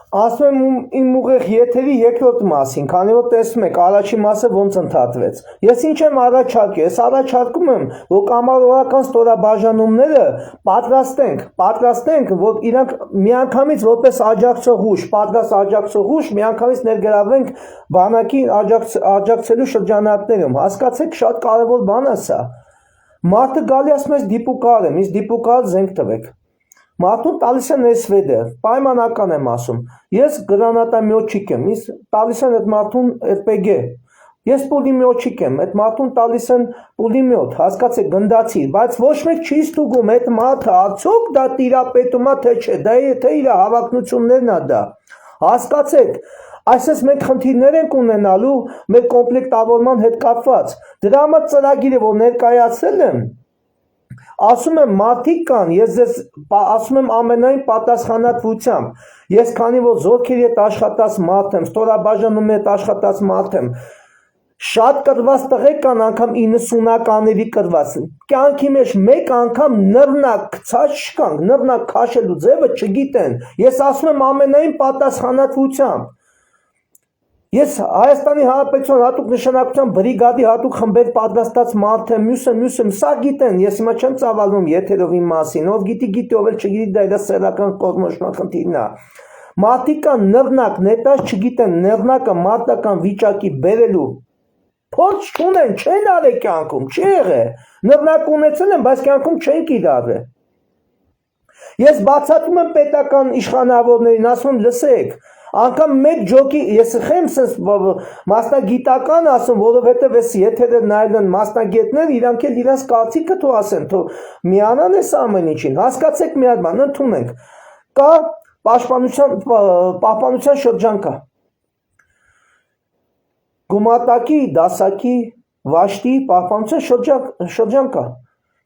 Ասում եմ իմ ուղիղ եթերի երկրորդ մասին, քանի որ տեսնում եք առաջի մասը ոնց ընդհատվեց։ Ես ինչ եմ առաջարկել, ես առաջարկում եմ, որ կամավորական ստորաբաժանումները պատրաստենք, որ իրանք միանգամից որպես աջակցող ուժ, պատրաստ աջակցող ուժ միանգամից ներգրավենք բանակի աջակցելու շրջանակներում։ Հասկացեք, շատ կարևոր բան է սա։ Մարդը գալի ասում ես դիպուկար եմ, իսկ դիպուկար զենք տվեք։ Մարդուն տալիս են SVD, պայմանական եմ ասում, ես գրանատամյոթչիկ եմ, իսկ տալիս են այդ մարդուն RPG, ես պուլիմյոթչիկ եմ, այդ մարդուն տալիս են պուլիմյոթ, հասկացեք գնդացիր, բայց ոչ մեկ չի ստուգում այդ մարդը, արդյոք դա տիրապետում է թե չէ, դա թե իր հավակնություններն է դա, հասկացեք, այսպես մենք խնդիրներ ենք ունենալու մեր կոմպլեկտավորման հետ կապված, դրա համար ծրագիրը, որ ներկայացրել եմ, ասում եմ մարդիկ կան, ես ձեզ ասում եմ ամենայն պատասխանատվությամբ, ես քանի որ զորքերի հետ աշխատած մարդ եմ, ստորաբաժանումների հետ աշխատած մարդ եմ, շատ կրված տղեկ կան անգամ 90-ականների կրված, կյանքի մեջ մեկ անգամ նռնակ գցած չկան, նռնակ քաշելու ձևը չգիտեն, ես ասում եմ ամենայն պատասխանատվությամբ, ես Հայաստանի Հանրապետության հատուկ նշանակության բրիգադի հատուկ խմբեր պատրաստած մարդ եմ, մյուսը, սա գիտեն, ես հիմա չեմ ծավալվում եթերով իմ մասին, ով գիտի, ով էլ չգիտի, դա իր սեռական կողմնորոշման խնդիրն է։ Մարդիկ կան նռնակ, նետած չգիտեն, նռնակը մարտական վիճակի բերելու փորձ չունեն, չեն արել կյանքում, չի եղել, նռնակ ունեցել են, բայց կյանքում չեն կիրառել։ Ես բացատրում եմ պետական իշխանավորներին, ասում եմ, լսեք, անգամ մեկ ջոկի, ես խեմ սենց մասնագիտական ասում, որովհետև ես եթերը նայել են մասնագետներ, իրանք էլ իրանց կարծիքը թող ասեն, թող միանան ես ամեն ինչին, հասկացեք մի հատ բան, ընդունենք, կա պահպանության շրջան կա, գումարտակի, դասակի, վաշտի պահպանության շրջան կա,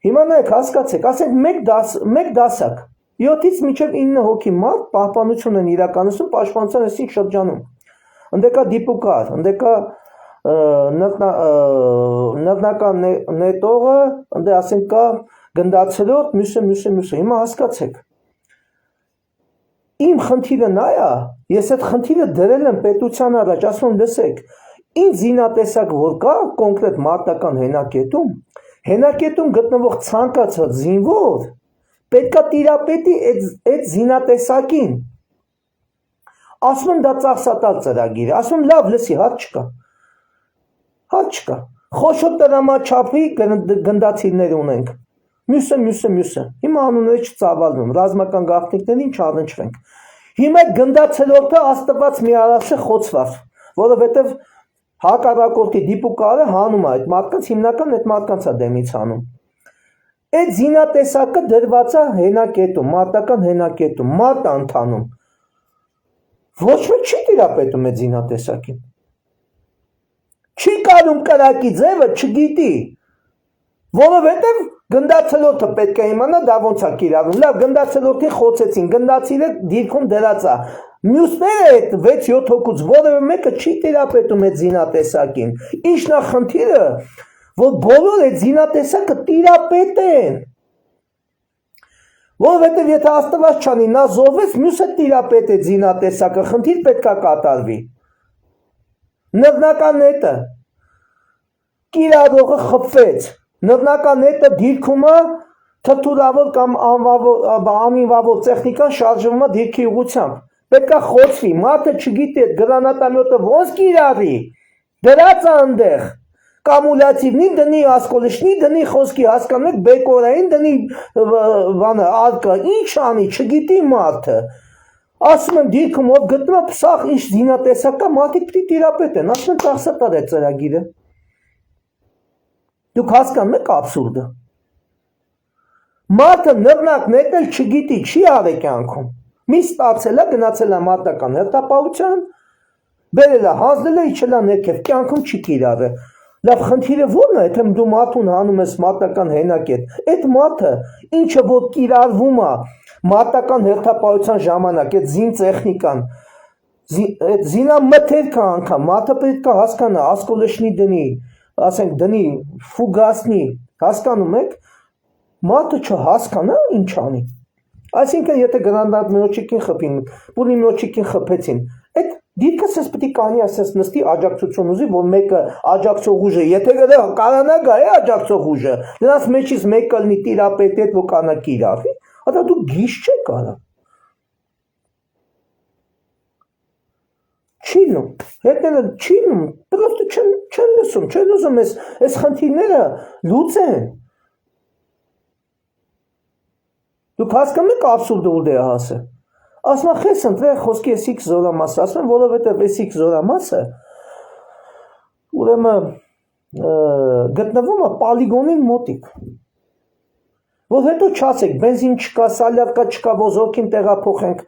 հիմա նայեք, հասկացեք, ասենք մեկ դասակ, 7-ից մինչև 9 հոգի մարդ պահպանություն են իրականացնում պաշտպանության այսինչ շրջանում։ Ընդե կա դիպուկար, ընդե կա նռնական նետողը, ընդե ասենք կա գնդացրող, մյուսը, հիմա հասկացեք։ Իմ խնդիրը նա է, ես այդ խնդիրը դրել եմ պետության առաջ, ասում եմ լսեք, ինչ զինատեսակ որ կա կոնկրետ մարտական հենակետում գտնվող ցանկացած զինվոր պետքա տիրապետի այդ զինատեսակին, ասում եմ դա ծախսատար ծրագիր է, ասում եմ լավ լսի, հատ չկա, խոշոր տրամաչափի գնդացիրներ ունենք, մյուսը, հիմա անունները չծավալվում, ռազմական գաղտնիքներին չառնչվենք, հիմա այդ գնդացրորդը աստված մի արասը խոցվավ, որովհետև հակառակորդի դիպուկարը հանում է այդ մարդկանց, հիմնական այդ մարդկանց է դեմից հանում, այդ զինատեսակը դրված է հենակետում, մարտական հենակետում, մարդ ընթանում, ոչ մեկ չի տիրապետում այդ զինատեսակին, չի կարում կրակի ձևը, չգիտի, որովհետև գնդացրորդը պետք է իմանա դա ոնց է կիրառվում, լավ գնդացրորդին խոցեցին, գնդացիրը դիրքում դրած է, մյուսները այդ 6-7 հոգուց որևէ մեկը չի տիրապետում այդ զինատեսակին, ինչն է խնդիրը, որ բոլոր այդ զինատեսակը տիրապետեն, որովհետև եթե աստված չանի, նա զոհվեց, մյուսը տիրապետ այդ զինատեսակը, խնդիր պետք է կատարվի, նռնական նետը, կիրառողը խփվեց, նռնական նետը դիրքում է, թրթուրավոր կամ անմիվավոր տեխնիկան շարժվում է դիրքի ուղղությամբ, պետք է խոցվի, մարդը չգիտի այդ գրանատամյոտը ոնց կիրառի, դրած է այնտեղ, կամուլյատիվնի դնի ասկոլիշնի դնի խոսքի հասկանում եք բեկորային դնի արկա, ինչ անի, չգիտի մարդը, ասում եմ դիրքում ով գտնվա պսախ ինչ զինատեսակ կա, մարդիկ պիտի տիրապետեն, ասում եմ ծախսատար է ծրագիրը, դուք հասկանում եք աբսուրդը, մարդը նռնակ նետել չգիտի, չի արել կյանքում, մի ստացել է, գնացել է մարտական հերթապահության, բերել է, հանձնել է, իջել է ներքև, կյանքում չի կիրառել, լավ խնդիրը ո՞րն է, եթե դու մարդուն հանում ես մարտական հենակետ, այդ մարդը, ինչը որ կիրառվում է մարտական հերթապահության ժամանակ, այդ զին տեխնիկան, այդ զինամթերքը անգամ, մարդը պետք է հասկանա, ասկոլեշնի դնի, ասենք դնի, ֆուգասնի, հասկանում եք, մարդը չհասկանա ինչ անի, Այսինքն եթե գրանատմիոչիկին խփին, պուլիմիոչիկին խփեցին, այդ դիտքս էս պետք է կանի ասես նստի աջակցություն ուզի, որ մեկը աջակցող ուժը, եթե կարանա գա է աջակցող ուժը, դրանց մեջից մեկը լինի տիրապետի հետ, որ կանա կիրախի, հատա դու գիշ չէ կարա։ Չինում, հետները չինում, պրոստը չեն լսում, չեն ուզում այս խնդիրները լուծեն։ Դուք հասկանում եք աբսուրդը ուր է հասը։ Ասում եմ խես ընտրել խոսքի ես X զորամասը, ասում եմ որովհետև այս X զորամասը ուրեմն գտնվում է պոլիգոնին մոտիկ։ Որ հետո չասեք, բենզին չկա, սալյարկա չկա, ոզորքին տեղափոխենք,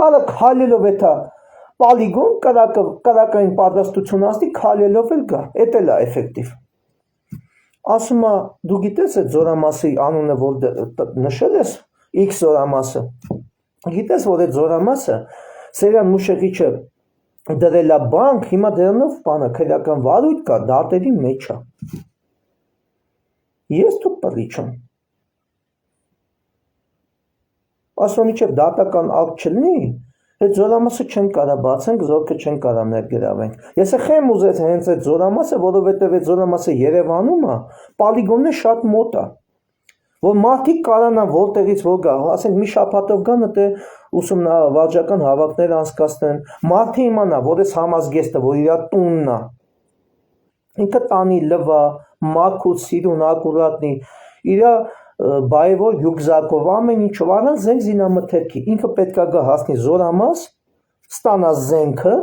կարա քայլելով էթա պոլիգոն կրակային պատրաստություն ասի քայլելով էլ գա, էդ էլ է էֆեկտիվ։ Ասում է դու գիտես այդ զորամասի անունը որ նշել ես X զորամասը։ Գիտես որ այդ զորամասը Սերյան Մուշեղիչը դրել է բանկ, հիմա դրանով բանը քրեական վարույթ կա, դատերի մեջ է։ Ես դու պրիչում։ Ասում իջև դատական ակտ չլինի, այդ զորամասը չեն կարա բացենք, զորքը չեն կարա ներգրավենք։ Ես խեմ ուզեց հենց այդ զորամասը, որովհետև այդ զորամասը Երևանում է, պոլիգոնը շատ մոտ է։ Որ մարդիկ կարանան որտեղից որ գա, ասենք մի շաբաթով գան դե ուսումնավարժական հավաքներ անցկացնեն, մարդը իմանա, որ այս համազգեստը, որ իր տունն է, ինքը տանի լվա, մաքուր, սիրուն, ակուրատնի, իր բայևոր յուգզակով ամեն ինչով առան զենք զինամթերքի, ինքը պետքա գա հասնի զորամաս, ստանա զենքը,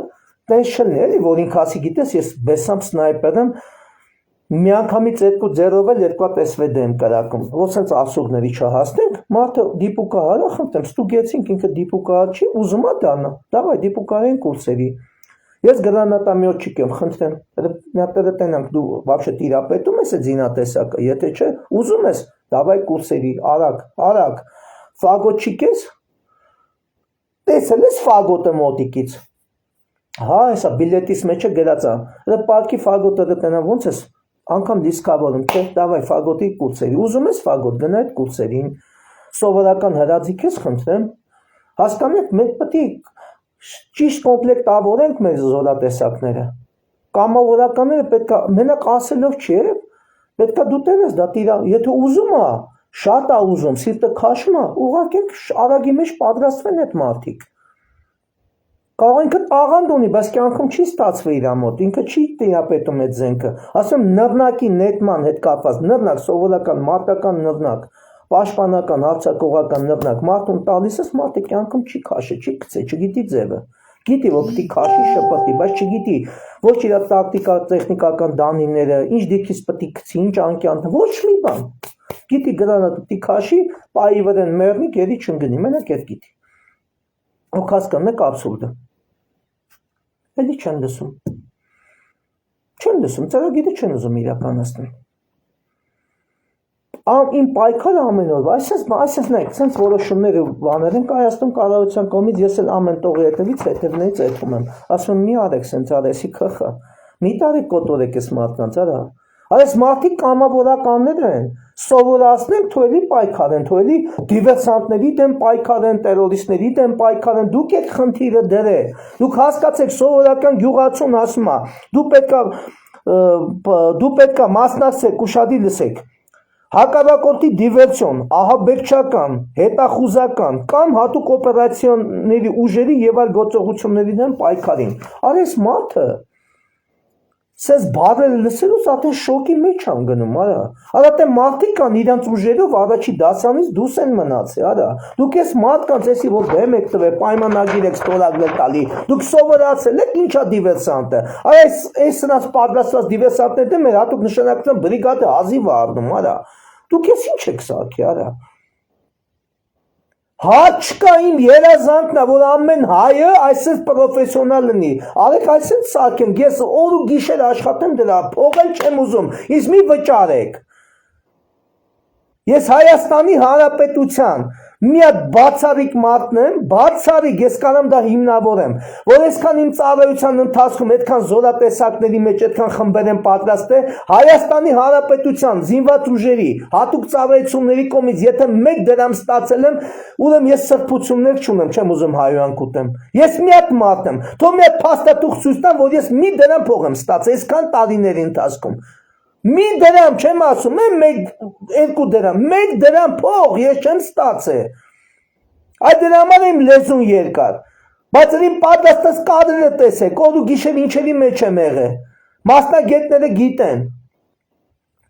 տենց չլինի էլի, որ ինքը ասի գիտես ես բեսամ սնայպեր եմ, միանգամից 2 ձեռով էլ 2 տեսվեդ եմ կրակում, որ սենց ասուղների չհասնենք, մարդը դիպուկահար է խնդրեմ, ստուգեցինք ինքը դիպուկահար չի, ուզում է դառնա, դավայ դիպուկահարեն կուրսերի, ես գրանատամյոչիկ եմ, խնդրեմ, նատերը տենանք դու вообще տիրապետում ես այդ զինատեսակը, եթե չէ, ուզում ես, դավայ կուրսերի, արագ, ֆագոտ չիկես, տեսել ես ֆագոտը մոտիկից, հա, հեսա բիլետիս մեջը գրած է, դա պարկի ֆագոտը տենա ոնց ես, անգամ դիսկավորում, չէ, դավայ ֆագոտի կուրսերի, ուզում ես ֆագոտ, գնա այդ կուրսերին, սովորական հրաձիք ես խնդրեմ, հասկանում եք, մենք պետք է ճիշտ կոմպլեկտավորենք մեր զորատեսակները, կամավորականները պետք է, մենակ ասելով չի, պետք է դու տենես դա տիրա, եթե ուզում է, շատ է ուզում, սիրտը քաշում է, ուղղակենք արագի մեջ պատրաստվեն այդ մարդիկ։ Կարող ինքը տաղանդ ունի, բայց կյանքում չի ստացվի իր մոտ, ինքը չի տիրապետում այդ զենքը, ասում նռնակի նետման հետ կապված, նռնակ, սովորական, մարտական նռնակ, պաշտպանական, հարձակողական նռնակ, մարդուն տալիս ես, մարդը կյանքում չի քաշի, չի գցե, չգիտի ձևը, գիտի, որ պետք է քաշի շպրտի, բայց չգիտի, ոչ իր տակտիկա, տեխնիկական դանիները, ինչ դիրքից պետք է գցի, ինչ անկյան, ոչ մի բան, գիտի գրանը պետք է քաշի, պայի վրան մեռնի, գերի չընկնի, մենակ այդ գիտի, ու հասկանում եք աբսուրդը։ Էլի չեն լսում, ծրագիրը չեն ուզում իրականացնել։ Իմ պայքարը ամեն օր, այսպես նայեք, սենց որոշումները բաներ են կայացնում կառավարության կողմից, ես էլ ամեն տողի հետևներից էթում եմ, ասում մի արեք սենց արեսի քխը, մի տարեք կոտորեք ես մարդկանց, արա, այս մարդիկ կամավորականներ են, սովորացնենք թույլի պայքարեն, թույլի դիվերսանտների դեմ պայքարեն, տերորիստների դեմ պայքարեն, դուք եք խնդիրը դրեք, դուք հասկացեք սովորական գյուղացուն ասում է, դու պետքա մասնակցեք, ուշադիր լսեք, հակառակորդի դիվերսիոն, ահաբեկչական, հետախուզական կամ հատուկ օպերացիաների ուժերի եւ այլ գործողությունների դեմ պայքարին։ Արես մարդը սես բառերը լսելուց ատեն շոկի մեջ եմ գնում, արա։ Արա տե մարդիկ կան իրանց ուժերով առաջի դասանից դուս են մնացի, արա։ Դուք ես մարդկանց էսի որ բեմ եք տվել, պայմանագիր եք ստորագրել տալի, դուք սովորացել եք ինչա դիվերսանտը։ Արա այս սրանց պատրաստված դիվերսանտները դեմ մեր հատուկ նշանակության բրիգադը հազիվ առնում, արա։ Դուք ես ինչ եք սարքի, արա։ Հա չկա իմ երազանքն է, որ ամեն հայը այսպես պրոֆեսիոնալ լինի, արեք այսպես սարքեմ, ես օր ու գիշեր աշխատեմ դրա, փողել չեմ ուզում, իսկ մի վճարեք։ Ես Հայաստանի Հանրապետության Մի հատ բացառիկ մարդն եմ, բացառիկ, ես կարող եմ դա հիմնավորեմ, որ այսքան իմ ծառայության ընթացքում այդքան զորատեսակների մեջ այդքան խմբեր են պատրաստել Հայաստանի Հանրապետության զինված ուժերի հատուկ ծառայությունների կողմից, եթե 1 դրամ ստացել եմ, ուրեմն ես սրբություններ չունեմ, չեմ ուզում հայրանք ուտեմ։ Ես մի հատ մարդ եմ, թող մի հատ փաստաթուղթ ցույց տամ, որ ես մի դրամ փող եմ ստացել այսքան տարիների ընթացքում։ Մի դրամ չեմ ասում, 1-2 դրամ, 1 դրամ փող ես չեմ ստացել։ Այդ դրա համար եմ լեզուն երկար, բայց իմ պատրաստած կադրերը տեսեք, օր ու գիշեր ինչերի մեջ եմ եղել։ Մասնագետները գիտեն։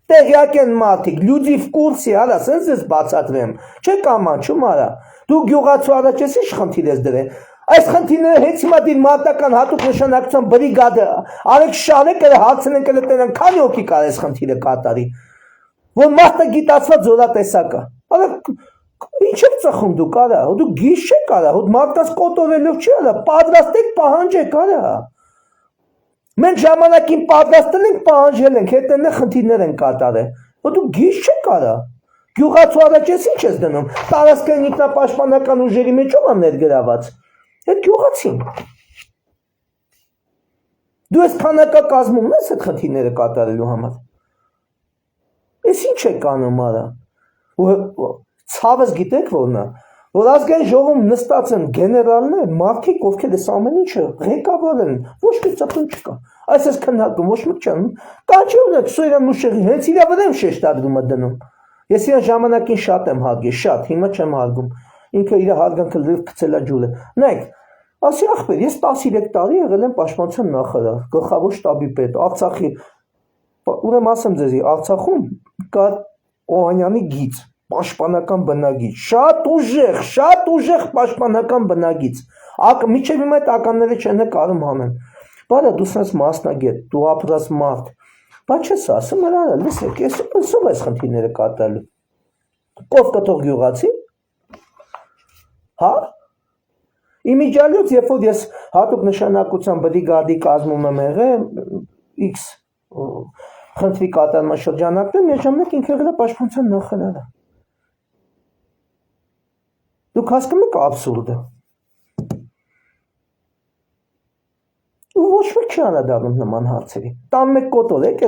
Տեղյակ են մարդիկ, լյուդի в կուրսի, արա, սենց ես բացատրեմ։ Չեք ամանչում, արա։ Դու գյուղացու առաջ ես ինչ խնդիր ես դրել։ Այս խնդիրները հենց հիմա դին մարտական հատուկ նշանակության բրիգադը Արեգ Շարեկը հարցնեն կլտենան քանի հոգի կար այս խնդիրը կատարի, որ մասնագիտացված զորատեսակը։ Արա ինչ եք ծխում դուք, արա, դու գիշ չեք, արա, հոդ մարդկանց կոտորելով չի, արա, պատրաստեք, պահանջեք, արա։ Մենք ժամանակին պատրաստել ենք, պահանջել ենք, հետևն խնդիրներ են կատարել, որ դու գիշ չեք, արա։ Գյուղացու առաջ ես ինչ ես դնում, տարածքային ինքնապաշտպանական ուժերի մեջ ով է ներգրաված։ Այդ գյուղացին։ Դու ես քանակակազմում ես այդ խնդիրները կատարելու համար։ Ես ինչ եք անում, արա։ Ցավս գիտեք որն է, որ ազգային ժողովում նստած են գեներալներ, մարդիկ, ովքեր այս ամեն ինչը ղեկավար են, ոչ մի ծպում չկա։ Այս քննարկում ոչ մի չան։ Կանչում եք Սուրյան Մուշեղի, հենց իրա վրա եմ շեշտադրումը դնում։ Ես իրան ժամանակին շատ եմ հարգել, շատ, հիմա չեմ հարգում։ Ինքը իր հարգանքը լրիվ գցել է ջուրը։ Նայեք, ասի ախպեր, ես 13 տարի եղել եմ պաշտպանության նախարար, գլխավոր շտաբի պետ, Արցախի, ուրեմն ասեմ ձեզի, Արցախում կա Օհանյանի գիծ, պաշտպանական բնագիծ, շատ ուժեղ պաշտպանական բնագիծ, միջև հիմա այդ ականները չեն կարում հանեն, բարը դու սենց մասնագետ, դու ապրած մարդ, բայց չես ասում, հրարա, լսեք, ես ուսով այս խնդիրները կատարելու, կով կտող գյուղացի, հա, իմիջալյուց, երբ որ ես հատուկ նշանակության բրիգադի կազմում եմ եղել, X խնդրի կատարման շրջանակներում, միաժամանակ ինքը եղել է պաշտպանության նախարարը։ Դուք հասկանում եք աբսուրդը։ Ու ոչ ոք չի անդրադառնում նման հարցերի։ 11 կոտորեք,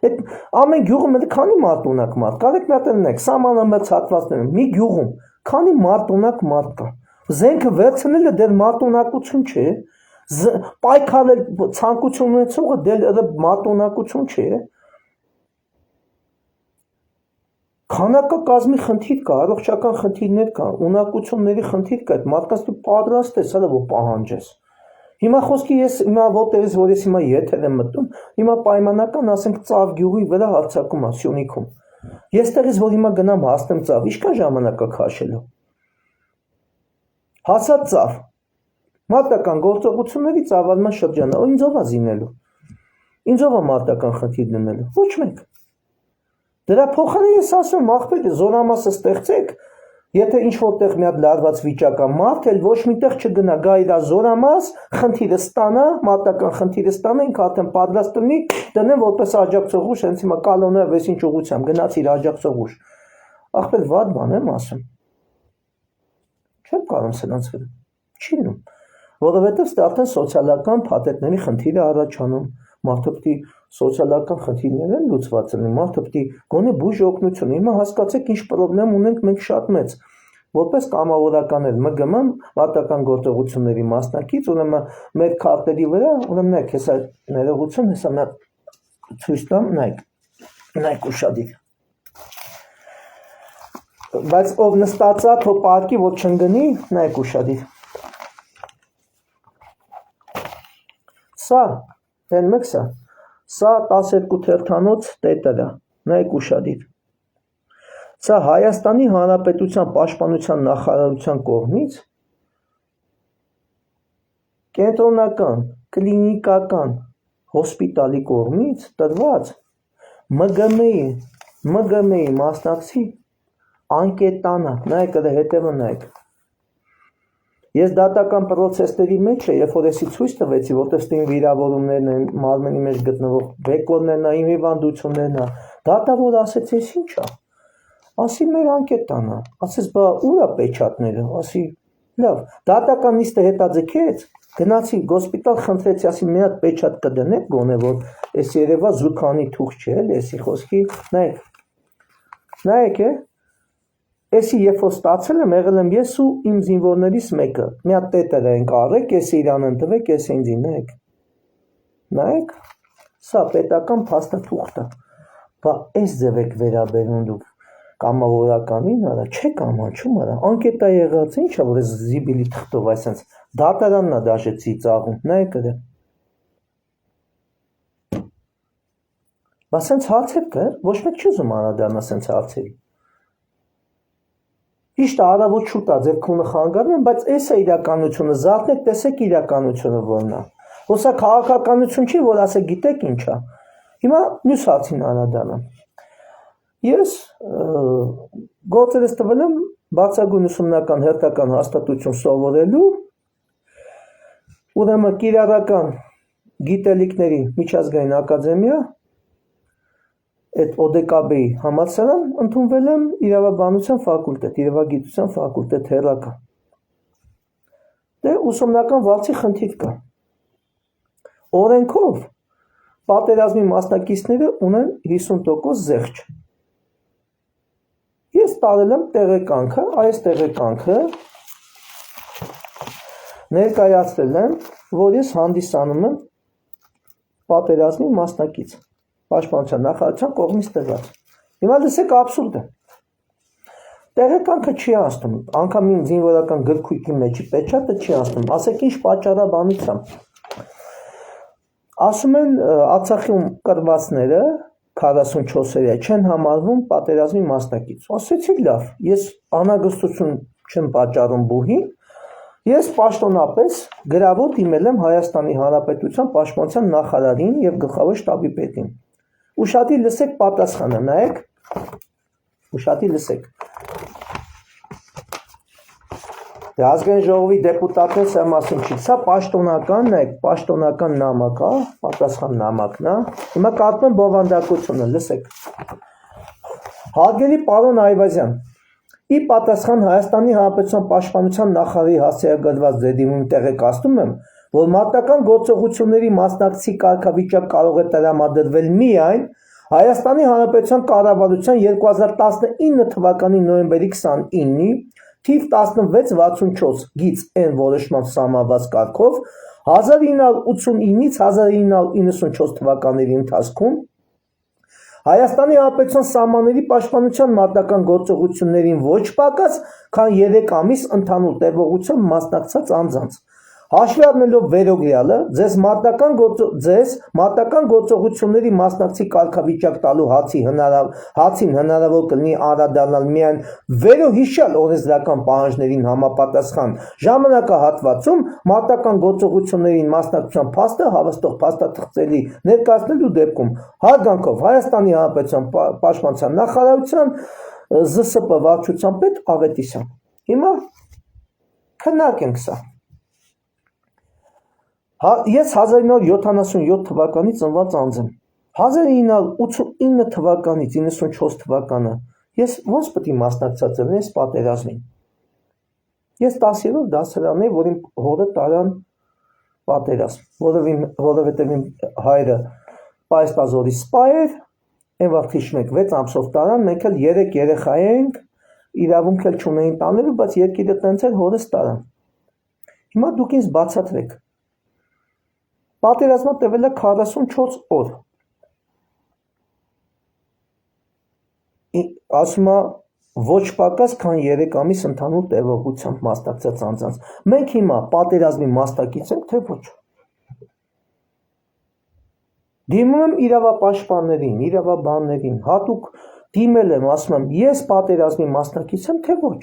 այդ ամեն գյուղում քանի մարդ ունակ մարդ, կարեք մի հատ ունեք, սահմանամերձ հատվածներում, մի գյուղում քանի մարդ ունակ մարդ կա։ Զենքը վերցնելը դեռ մարտունակություն չէ, պայքարել ցանկություն ունեցողը դեռ մարտունակություն չէ։ Քանակակազմի խնդիր կա, առողջական խնդիրներ կա, ունակությունների խնդիր կա, այդ մարդկանց դու պատրաստ ես, հələ որ պահանջես։ Հիմա խոսքի ես հիմա որտեղից որ ես հիմա եթեր եմ մտնում, հիմա պայմանական ասենք Ծավ գյուղի վրա հարձակում է Սյունիքում։ Ես տեղից որ հիմա գնամ հասնեմ Ծավ, ինչքան ժամանակ է քաշելու։ Հասած Ծավ, մարտական գործողությունների ծավալման շրջանը, ինձով է զինելու, ինձով է մարտական խնդիր դնելու, ոչ մեկ։ Դրա փոխարեն ես ասում, ախպեր, զորամասը ստեղծեք, եթե ինչ-որտեղ մի հատ լարված վիճակ է, մարդ էլ ոչ միտեղ չգնա, գա իր զորամաս, խնդիրը ստանա, մարտական խնդիրը ստանա, ինքը արդեն պատրաստ լինի, դնեն որպես աջակցող ուժ, հենց հիմա կալոնը վես ինչ ուղղությամբ գնաց իր աջակցող ուժ։ Ախպեր, վատ բան եմ ասում։ Չեմ կարող սրանց վրա, չի լինում, որովհետև ստե արդեն սոցիալական փաթեթների խնդիր է առաջանում, մարդը պետք է սոցիալական խնդիրներ են լուծված լինի, մարդը պետք է գոնե բուժ օգնություն, հիմա հասկացեք ինչ պրոբլեմ ունենք մենք շատ մեծ, որպես կամավորականներ, ՄԳՄ մարտական գործողությունների մասնակից, ուրեմն մեր քարտերի վրա, ուրեմն նայեք, հեսա ներողություն, հեսա նա ցույց տամ, նայեք ուշադիր։ Բայց ով նստածա, թո պարկի, որ չընկնի, նայեք ուշադիր։ Սա, են մեկ սա 12 թերթանոց տետր է, նայեք ուշադիր։ Սա Հայաստանի Հանրապետության Պաշտպանության նախարարության կողմից կենտրոնական, կլինիկական հոսպիտալի կողմից տրված ՄԳՄ-ի մասնակցի անկետանա, նայեք դա հետևը նայեք։ Ես դատական պրոցեսների մեջ է, երբ որ էսի ցույց տվեցի, որտեղ ստին վիրավորումներն են, մարմնի մեջ գտնվող բեկորներն են, իմ հիվանդություններն են, դատավոր ասեց, ես ինչ է։ ասի մեր անկետանա, ասես բա ուր է պեչատները, ասի լավ, դատական նիստը հետաձգեց, գնացի գոսպիտալ խնդրեցի, ասի մի հատ պեչատ կդնեք գոնե, որ այս երևա զուքանի թուղ չէ, էսի խոսքի, նայեք է, էսի երբ որ ստացել եմ, եղել եմ ես ու իմ զինվորներից մեկը, մի հատ տետր ենք առեք, էսի իրան ընտվեք, էսի ինձի, նայեք, սա պետական փաստաթուղթ է, բա այս ձև եք վերաբերում դուք կամավորականին արա, չեք ամանչում արա, անկետա եղած ինչ է, որ ես զիբիլի թղթով այսենց դատարանն է դաժե ծիծաղում, նայեք ըրե։ Բա սենց հարցեր կը, ոչ մեկ չի ուզում անդրադառնա սենց հարցերի։ Իշտ առավոտ շուտ է ձեր քունը խանգարում, բայց էս է իրականությունը, զարթնեք, տեսեք իրականությունը որն է։ Հոսա քաղաքականություն չի, որ ասեք գիտեք ինչ է։ Հիմա մյուս հարցին անդրադառնամ։ Ես գործերս տվել եմ բարձրագույն ուսումնական հերթական հաստատություն սովորելու, ուրեմն կիրառական գիտելիքների միջազգային ակադեմիա, այդ ՕԴԿԲ-ի համալսարան ընդունվել եմ իրավաբանության ֆակուլտետ, իրավագիտության ֆակուլտետ հերական։ Դե ուսումնական վարձի խնդիր կա։ Օրենքով պատերազմի մասնակիցները ունեն 50% զեղչ։ Ես տարել եմ տեղեկանքը, այս տեղեկանքը ներկայացրել եմ, որ ես հանդիսանում եմ պատերազմի մասնակից, պաշտպանության նախարարության կողմից տրված։ Հիմա լսեք աբսուրդը։ Տեղեկանքը չի անցնում, անգամ իմ զինվորական գրքույկի մեջի պեչատը չի անցնում, ասեք ինչ պատճառաբանությամբ։ Ասում են Արցախում կռվածները 44-երյա չեն համարվում պատերազմի մասնակից։ Ասեցի լավ, ես անհագստություն չեմ պատճառում բուհին, ես պաշտոնապես գրավոր դիմել եմ Հայաստանի Հանրապետության պաշտպանության նախարարին եւ գլխավոր շտաբի պետին։ Ուշադիր լսեք պատասխանը, նայեք, ուշադիր լսեք։ Դե ազգային ժողովի դեպուտատներ սա մասին չի, սա պաշտոնական, նայեք, պաշտոնական նամակ է, պատասխան նամակն է։ Հիմա կարդում եմ բովանդակությունը, լսեք։ Հարգելի պարոն Այվազյան, ի պատասխան Հայաստանի Հանրապետության պաշտպանության նախարարի հասցեագրված դեպքին տեղեկացնում եմ, որ մարտական գործողությունների մասնակցի կարգավիճակ կարող է տրամադրվել միայն Հայաստանի Հանրապետության կառավարության 2019 թվականի նոյեմբերի 29-ի թիվ 1664 գիծ N որոշման սահմանված կարգով 1989-ից 1994 թվականների ընթացքում Հայաստանի Հանրապետության սահմանների պաշտպանության մարտական գործողություններին ոչ պակաս, քան 3 ամիս ընդհանուր տևողությամբ մասնակցած անձանց։ Հաշվի առնելով վերոգյալը, ձեզ մարտական գործողությունների մասնակցի կարգավիճակ տալու հացին հնարավոր կլինի անդրադառնալ միայն վերոհիշյալ օրենսդրական պահանջներին համապատասխան ժամանակահատվածում մարտական գործողություններին մասնակցության փաստը հավաստող փաստաթղթերի ներկայացնելու դեպքում հարգանքով Հայաստանի Հանրապետության պաշտպանության նախարարության ԶՍՊ վարչության պետ Ավետիսյան։ Հիմա քննարկենք սա։ Ես 1977 թվականի ծնված անձ եմ։ 1989 թվականից 94 թվականը ես ոնց պետք է մասնակցած եմ այս պատերազմին։ Ես 10-րդ դասարան եմ, որ իմ հորը տարան պատերազմ, որովհետև իմ հայրը պայստազորի սպա էր, այն վաղ հիշում եք 6 ամսով տարան, մենք էլ 3 երեխա էինք, իրավունք էլ չունեին տանելու, բայց երկիրը տենց էր հորս տարան։ Հիմա դուք ինձ բացատրեք։ Պատերազմը տևել է 44 օր։ Ասում է ոչ պակաս, քան 3 ամիս ընդհանուր տևողությամբ մասնակցած անձանց։ Մենք հիմա պատերազմի մասնակից ենք, թե ոչ։ Դիմում եմ իրավապաշտպաններին, իրավաբաններին, հատուկ դիմել եմ, ասում եմ, ես պատերազմի մասնակից եմ, թե ոչ։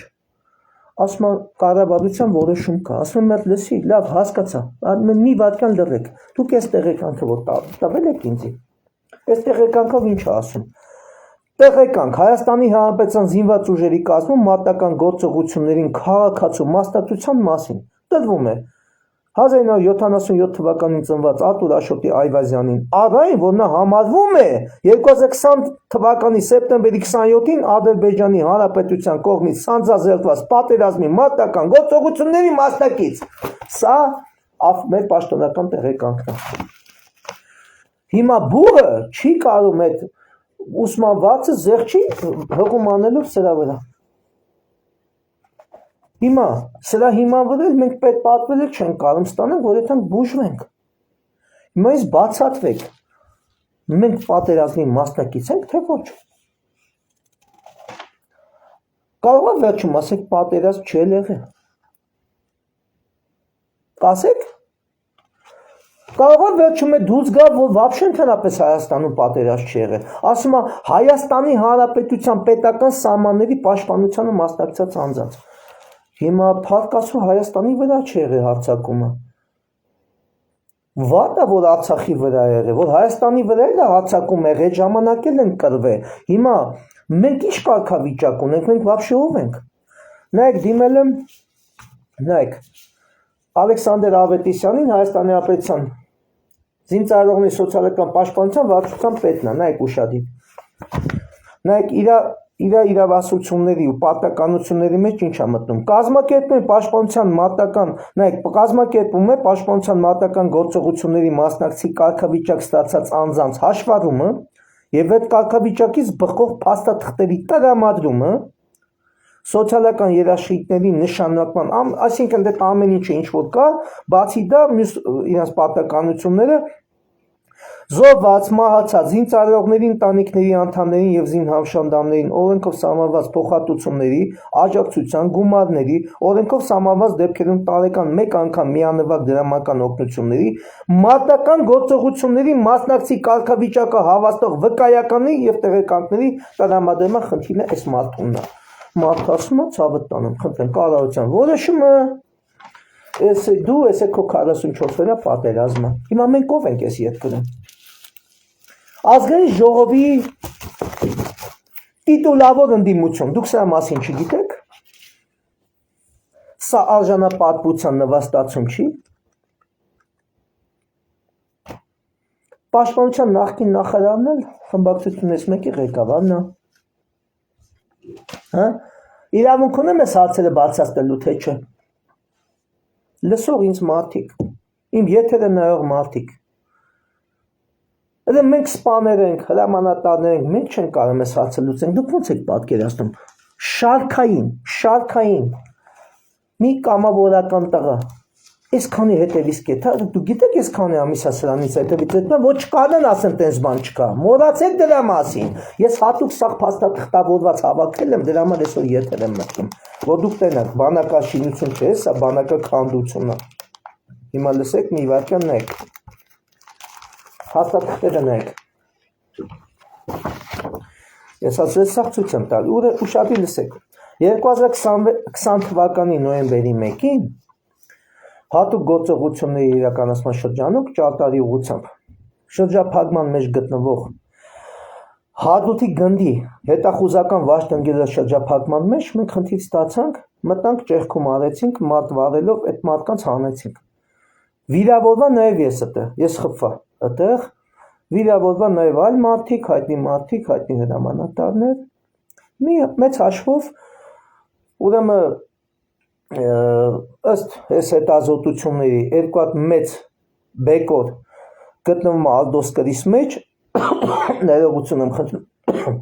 Ասում եմ, կառավարության որոշում կա, ասում եմ, լսի, լավ, հասկացա, մի վայրկյան լռեք, դուք այս տեղեկանքը որ տվել եք ինձի, այս տեղեկանքով ինչ է ասում։ Տեղեկանք Հայաստանի Հանրապետության զինված ուժերի կազմում մարտական գործողություններին քաղաքացու մասնակցության մասին տրվում է 1977 թվականին ծնված Արտուր Աշոտի Այվազյանին, առայն որ նա համարվում է 2020 թվականի սեպտեմբերի 27-ին Ադրբեջանի Հանրապետության կողմից սանձազերծված պատերազմի մարտական գործողությունների մասնակից։ Սա մեր պաշտոնական տեղեկանքն է։ Հիմա բուհը չի կարող այդ ուսմանվածը զեղչի հղում անելով սրա վրա։ Հիմա սրա հիման վրա մենք պետք պատվել չենք կարող ստանանք, որ այդքան բուժվենք։ Հիմա ինձ բացատրեք, մենք պատերազմի մասնակից ենք, թե ոչ։ Կարող է վերջում ասեք պատերազմ չի եղել։ Կասեք։ Կարող է վերջում է դուրս գա, որ вообще ընդհանրապես Հայաստանում պատերազմ չի եղել։ Ասում է Հայաստանի Հանրապետության պետական սահմանների պաշտպանությանը մասնակցած անձանց։ Հիմա փառքասու Հայաստանի վրա չի եղել հարձակումը։ Վատա որ Արցախի վրա եղել, որ Հայաստանի վրա էլ հարձակում եղել, այդ ժամանակ էլ են կռվել։ Հիմա մենք ինչ կարգավիճակ ունենք, մենք вообще ով ենք։ Նայեք, դիմել եմ, նայեք, Ալեքսանդր Ավետիսյանին, Հայաստանի Հանրապետության զինծառայողների սոցիալական պաշտպանության վարչության պետն է, նայեք ուշադիր։ Նայեք, իր իրավասությունների ու պարտականությունների մեջ ինչ է մտնում։ Կազմակերպում է պաշտպանության մարտական, նայեք, կազմակերպում է պաշտպանության մարտական գործողությունների մասնակցի կարգավիճակ ստացած անձանց հաշվառումը եւ այդ կարգավիճակից բխող փաստաթղթերի տրամադրումը, սոցիալական երաշխիքների նշանակման, այսինքն դա ամեն ինչը ինչ որ կա, բացի դա մյուս իրենց պարտականությունները զոհված, մահացած, զինծառայողների ընտանիքների անդամներին եւ զինհավշանդամներին օրենքով սահմանված փոխհատուցումների, աջակցության, գումարների, օրենքով սահմանված դեպքերում տարեկան 1 անգամ միանվագ դրամական օգնությունների, մարտական գործողությունների մասնակցի կարգավիճակը հավաստող վկայականների եւ տեղեկանքների տրամադրման խնդիրն է այս մարդունն է։ Մարդը ասում է ցավը տանեմ, խնդրեմ կառավարության որոշումը դու էս քո 44 վերա պատերազմը։ Հիմա մենք ով ենք էս ետքրում։ Ազգային ժողովի տիտուլավոր ընդդիմություն, դուք սրա մասին չգիտեք։ Սա արժանապատվության նվաստացում չի։ Պաշտպանության նախկին նախարարն էլ խմբակցությունից մեկի ղեկավարն է։ Հա? Իրավունք ունեմ այս հարցերը բարձրացնելու, թե չէ։ Լսող ինձ մարդիկ, իմ եթերը նայող մարդիկ։ Դե մենք սպաներ ենք, հրամանատարներ ենք, մենք չենք կարող այս հարցը լուծենք, դուք ո՞նց եք պատկերացնում։ Շարքային մի կամավորական տղա, այսքանի հետևից կեթա, դուք գիտեք այսքանի ամիսա սրանից հետևից հետո, ոչ կանեն ասեն տենց բան չկա, մոռացեք դրա մասին, ես հատուկ սաղ փաստաթղթավորված հավաքել եմ, դրա համար այսօր եթեր եմ մտնում, որ դուք տենաք, բանակաշինություն չէ, սա բանակականություն է, հիմա լսեք մի վարքյան նայեք, հաստատները նայեք, ես ասել սաղ ցույց եմ տալ, ուշադիր լսեք, 2020 թվականի նոյեմբերի 1-ին հատուկ գործողությունների իրականացման շրջանում ճարտարի ուղղությամբ շրջափակման մեջ գտնվող Հադրութի գնդի հետախուզական վաշ տնկելը շրջափակման մեջ մենք խնդիր ստացանք, մտանք ճեղքում արեցինք, մարդ վարելով այդ մարդկանց հանեցինք։ Վիրավորվա նաև ես խփվա այդտեղ, վիրավորվա նաև այլ մարդիկ, հայտնի հրամանատարներ, մի մեծ հաշվով ուրեմն ըստ այս հետազոտությունների երկու հատ մեծ բեկոր գտնվում է Ալդոսկրիս մեջ, ներողություն եմ խնդրում,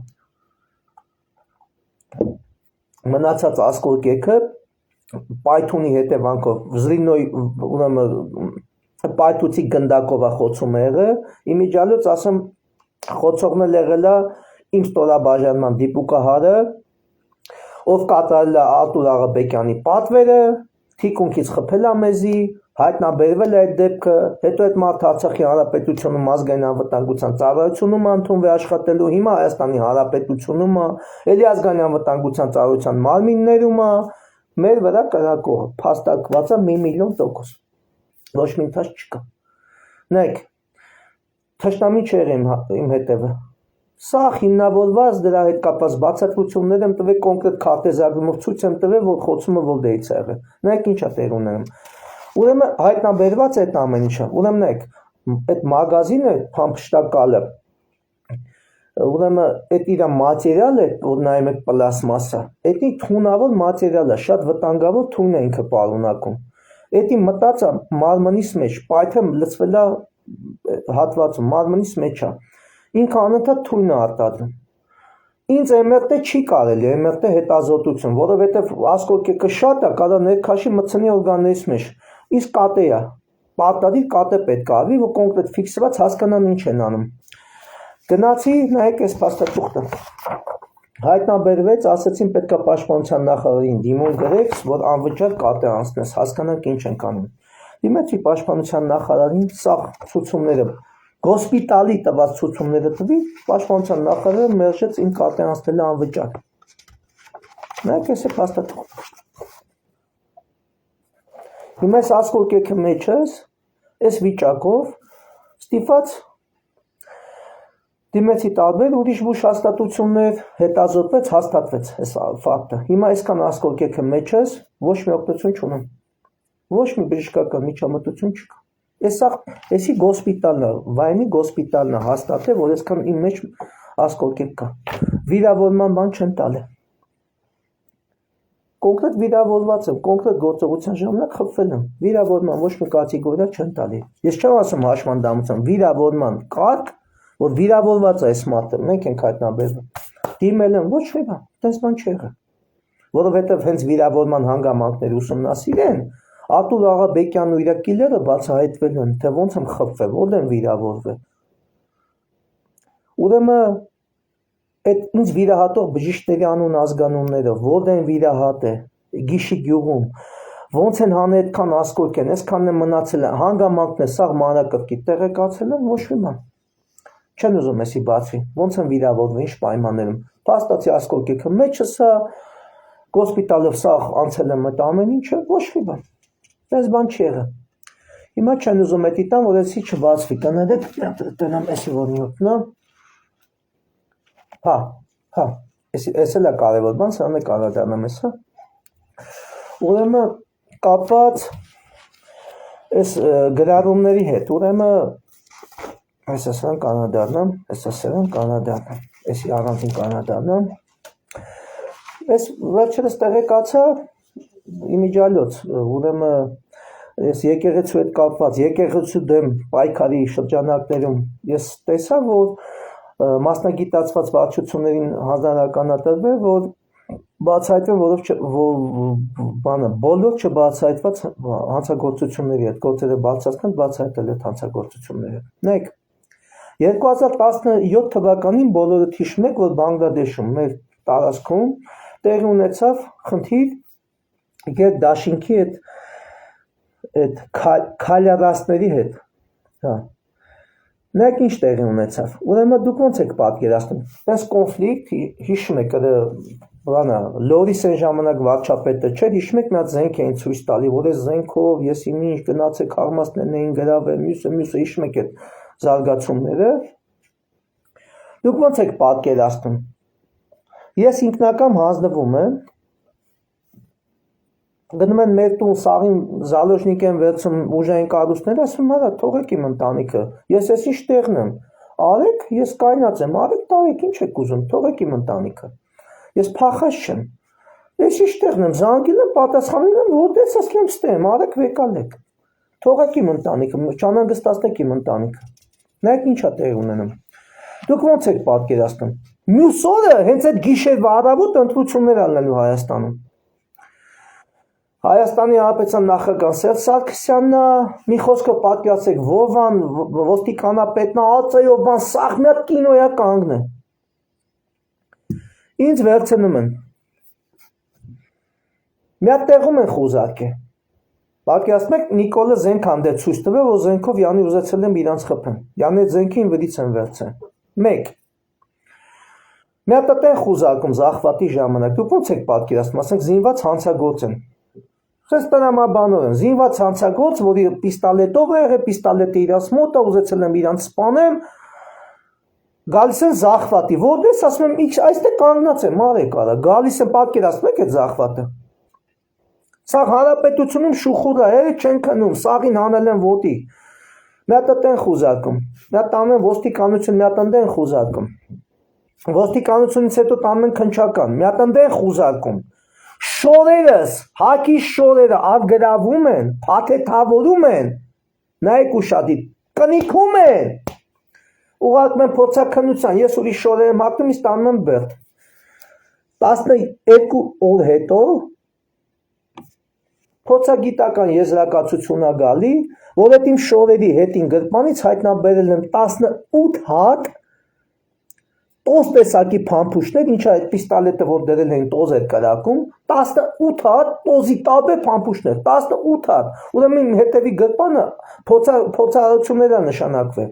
մնացած ասկոլկեքը պայթունի հետևանքով վզրինոյ ուրեմն պայթուցի գնդակով է խոցում եղել, իմիջիալոց ասեմ խոցողն էլ եղել է իմ ստորաբաժանման դիպուկահարը, ով կատարել է Արտուր Աղաբեկյանի պատվերը, թիկունքից խփել է մեզի, հայտնաբերվել է այդ դեպքը, հետո այդ մարդը Արցախի Հանրապետությունում ազգային անվտանգության ծառայությունում է ընդունվել աշխատելու, հիմա Հայաստանի Հանրապետությունում է, էլի ազգային անվտանգության ծառայության մարմիններում է, մեր վրա կրակողը փաստարկված է 1,000,000%, ոչ մի ընթաց չկա։ Նայեք, թշնամի չէ իմ հետևը։ Սա հիմնավորված դրա հետ կապված բացատրություններ եմ տվել կոնկրետ քարտեզագրումով ցույց եմ տվել, որ խոցումը որտեղից է եղել։ Նայեք ինչ է տեղ ունենում։ Ուրեմն հայտնաբերված է այդ ամեն ինչը։ Ուրեմն այդ մագազինը փամփշտակալը ուրեմն այդ իր մատերիալը, որ նայում եք պլաստմասա, դա թունավոր մատերիալ է, շատ վտանգավոր թույն է ինքը պարունակում։ Դա մտածը մարմնիս մեջ, պայթը լցվել է հատվածում, մարմնիս մեջ է։ Ինքը անընդհատ թույն է արտադրում։ Ինձ MRT չի կարելի, MRT հետազոտություն, որովհետև ասկոլկեկը շատ է, կարող ներքաշի մտցնի օրգանների մեջ։ Իսկ կատե է, պարտադիր կատե պետք է արվի, որ կոնկրետ ֆիքսված հասկանան ինչ են անում։ Գնացի, նայեք այս փաստաթուղթը։ Հայտնաբերվեց, ասացին պետք է պաշտպանության նախարարին դիմում գրեք, որ անվճար կատե անցնես, հասկանանք ինչ ենք անում։ Դիմեցի պաշտպանության նախարարին, սա ցուցումները, հոսպիտալի տված ցուցումները տվի, պաշտպանության նախարարը մերժեց իմ կատե անցնելը անվճար։ Նայեք այս փաստաթուղթը։ Հիմա այս ասկոլկեքը մեջս, այս վիճակով ստիպված դիմեցի տարբեր ուրիշ բուժ հաստատություններ, հետազոտվեց, հաստատվեց այս ֆակտը։ Հիմա այսքան ասկոլկեքը մեջս ոչ մի օգնություն չունեմ։ Ոչ մի բժշկական միջամտություն չկա։ Էսի հոսպիտալն է, Վայնի հոսպիտալն է հաստատել, որ այսքան իմ մեջ ասկոլկեք կա։ Վիրավորման բան չեն տալի։ Կոնկրետ վիրավորված եմ, կոնկրետ գործողության ժամանակ խփվել եմ։ Վիրավորման ոչ մի կատեգորիա չեն տալի։ Ես չեմ ասում հաշմանդամություն, վիրավորման կարգ, որ վիրավորված է այս մատը, մենք ենք հայտնաբերվում։ Դիմել եմ, ոչ մի բան, տես բան չի եղել։ Որովհետև հենց վիրավորման հանգամանքներ ուսումնասիրեն, Ատուր աղա Բեկյանն ու իր կիլերը բացահայտվել են, թե ոնց եմ խփվել, ո՞ր եմ վիրավորվել։ Ուրեմն այդ ինձ վիրահատող բժիշկների անուն ազգանունները, ո՞ր են վիրահատե, Գիշի գյուղում, ոնց են հանել այդքան ասկոլկեն, այսքանն է մնացել է, հանգամանքն է, սաղ մանրակրկիտ տեղեկացել են, ոչ մի բան։ Չեն ուզում էսի բացվի, ոնց են վիրավորվում, ինչ պայմաններում։ Փաստացի ասկոլկեքը մեջս է, հոսպիտալով սաղ անցել եմ այդ ամեն ինչը, ոչ մի բան։ Դες բան չի եղել։ Հիմա չեն ուզում էդի տան, որ էսի չբացվի, տնեդեք, տնամ էսի որ նյութն է։ Հա, էս էլ է կարևոր բան, սրան է կարադանամ ես, հա։ Ուրեմն կապված այս գրառումների հետ, ուրեմն այս ասրան կանադառնամ, այս ասրան կանադառնամ, էսի առանցին կանադառնամ։ Այս վերջերս տեղեկացա իմիջալոց, ուրեմն ես եկեղեցու հետ կապված, եկեղեցու դեմ պայքարի շրջանակներում ես տեսա, որ մասնագիտացված վարչություններին հանրականատրվել, որ բացահայտվել, որով բոլոր չբացահայտված հանցագործությունների հետ, գործերը բարձրացնել, բացահայտել այդ հանցագործությունները։ Նայեք, 2017 թվականին բոլորը հիշում եք, որ Բանգլադեշում, մեր տարածքում տեղի ունեցավ խնդիր Գետ դաշինքի այդ քալյարաստների հետ, հա, նայեք ինչ տեղի ունեցավ, ուրեմն դուք ոնց եք պատկերացնում, այս կոնֆլիկտ, հիշում եք, Լորիս այն ժամանակ վարչապետը չէր, հիշում եք մի հատ զենք էին ցույց տալի, որ այս զենքով ես ինչ գնացեք հարմաստներն էին գրավել, մյուսը հիշում եք այդ զարգացումները, դուք ոնց եք պատկերացնում, ես ինքնակամ հանձնվում եմ, գնում են մեր տուն սաղին զալոժնիկ են վերցում ուժային կառույցները, ասում արա թողեք իմ ընտանիքը, ես էս ինչ տեղն եմ, արեք, ես կայնած եմ, արեք տարեք, ինչ եք ուզում, թողեք իմ ընտանիքը, ես փախած չեմ, ես ինչ տեղն եմ, զանգել եմ, պատասխանել եմ, որտես ասեմ ստեմ, արեք վեկալեք, թողեք իմ ընտանիքը, չանհանգստացնեք իմ ընտանիքը, նայեք ինչա տեղի ունենում, դուք ոնց եք պատկերացնում, մյուս օրը հենց այդ գիշերվա առավոտ ընտրություններ ալնելու Հայաստանում։ Հայաստանի Հանրապետության նախագահ Սերժ Սարգսյանն է, մի խոսքով պատկերացրեք, Վովան, ոստիկանապետն է, ածայով բան, սաղ մի հատ կինոյա կանգն է։ Ինձ վերցնում են։ Մի հատ տեղում են խուզարկել։ Պատկերացնում եք, Նիկոլը զենք հանդեպ ցույց տվել, որ զենքով Յանի ուզեցել եմ իրանց խփեն։ Յանի այդ զենքին վրից են վերցել։ 1 Մի հատ տեղ խուզարկում Զախվատի ժամանակ, դուք ոնց եք պատկերացնում, ասենք զինված հանցագործ են։ Խստանամաբանոր են, զինված հանցագործ, որի պիստոլետով է եղել, պիստոլետը իրանց մոտ է, ուզեցել եմ իրանց սպանեմ, գալիս են Զախվատի, որտես ասում եմ, այստեղ կանգնած եմ, արեք արա, գալիս են պատկերացնում եք այդ Զախվատը։ Սա հանրապետությունում շուխուր է, չեն քնում, սաղին հանել են ոտի։ Մի հատ տեն խուզարկում, մի հատ տանում են ոստիկանություն, մի հատ տեն խուզարկում։ Ոստիկանությունից հետո տանում են քննչական, մի հատ տեն խուզարկում։ Շորերս, հակի շորերը արգրավում են, փաթեթավորում են, նայեք ուշադիր, կնիքում են։ Ուղարկում են փորձաքննության, ես ուրիշ շորեր եմ հագնում, իսկ տանում եմ բերդ։ 12 օր հետո փորձագիտական եզրակացություն ա գալի, որ այդ իմ շորերի հետին գրպանից հայտնաբերել են 18 հատ տոզ տեսակի փամփուշտներ, ինչա այդ պիստոլետը, որ դրել էին տոզ էր կրակում, 18 հատ տոզի տարբեր փամփուշտներ, 18 հատ, ուրեմն իմ հետևի գրպանը փորձարարություններ ա նշանակվել։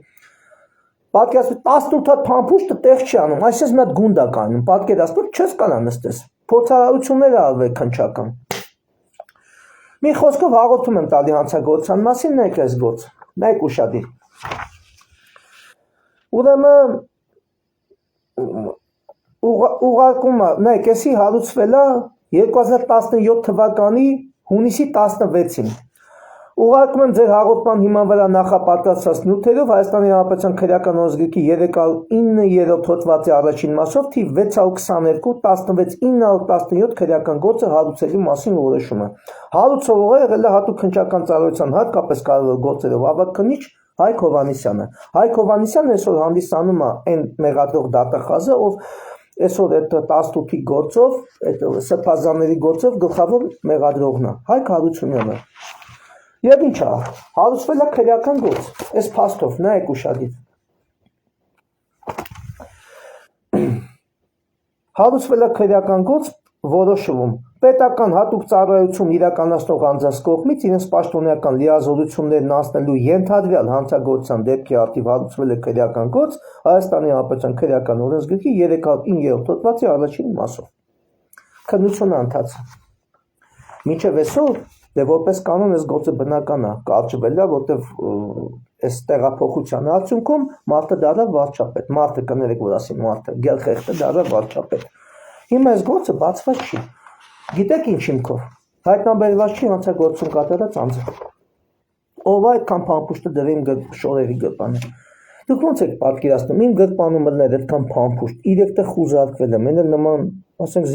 Պատկերացրու 18 հատ փամփուշտը տեղ չի անում, այսպես մի հատ գունդ ա կանում, պատկերացրու չես կարա նստես, փորձարարություններ ա արվել քննչական։ Մի խոսքով հաղորդում եմ տալի հանցագործության մասին, նայեք այս գործը, նայեք ուշադիր։ Ուրեմն ուղարկումը, նայեք, էսի հարուցվել է 2017 թվականի հունիսի 16-ին։ Ուղարկում եմ ձեր հաղորդման հիման վրա նախապատրաստված նյութերով Հայաստանի Հանրապետության քրեական օրենսգրքի 309-րդ հոդվածի առաջին մասով թիվ 622-16917 քրեական գործը հարուցելու մասին որոշումը։ Հարուցողը եղել է հատուկ քննչական ծառայության հատկապես կարևոր գործերով ավագ քննիչ Հայկ Հովհաննիսյանը։ Հայկ Հովհաննիսյանը այսօր հանդիսանում է այն մեղադրող դատախազը, ով այսօր այդ 18-ի գործով, այդ սրբազանների գործով գլխավոր մեղադրողն է։ Հայկ Հարությունյանը։ Եվ ինչ է, հարուցվել է քրեական գործ, այս փաստով, նայեք ուշադիր։ Հարուցվել է քրեական գործ որոշվում պետական հատուկ ծառայություն իրականացնող անձանց կողմից իրենց պաշտոնական լիազորություններն անցնելու ենթադրյալ հանցագործության դեպքի առթիվ հարուցվել է քրեական գործ Հայաստանի Հանրապետության քրեական օրենսգրքի 309-րդ հոդվածի առաջին մասով։ Քննությունը ընթացել։ Մինչև այսօր դե որպես կանոն այս գործը բնական է, կարճվել է, որտեվ այս տեղափոխության արդյունքում մարդը դառավ վարչապետ, մարդը կներեք, որ ասի մարդը, գելխեղտը դառավ վարչապետ։ Հիմա այս գործը բացված չի։ Գիտեք ինչ հիմքով։ Հայտնաբերված չի հանցագործություն կատարած անձը։ Ով այդքան փամփուշտը դրին շորերի գրպանը։ Դուք ո՞նց եք պատկերացնում, իմ գրպանում մտնել այդքան փամփուշտ, 3 տեղ խուզարկվել եմ, մեն էլ նման, ասենք